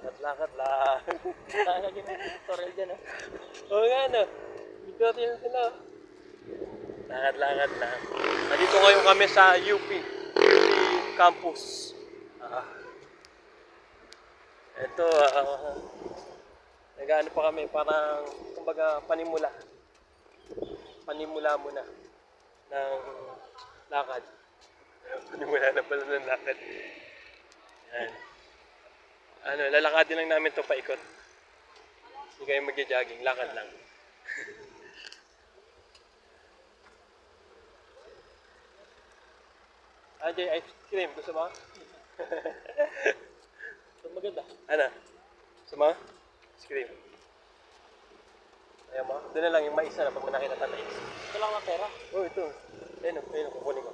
Lakad-lakad lang. Lagi may tutorial dyan, ah. Oo nga, no? Tutorial sila. Lakad-lakad lang. Nandito ngayon kami sa UP campus. Ah, ito, nag-ano pa kami, parang, kumbaga, panimula muna ng lakad. Panimula na pala ng lakad. Yan. Ano, lalakadin lang namin to paikot. Hindi kayo magja-jogging, lakad lang. Ice cream, gusto mo? Ito maganda. Ano? Gusto mo? Ice cream. Ayaw mo? Doon na lang yung mais na pag nakita na mais. Ito lang ang pera. Oh, ito. Ayun, kukunin ko.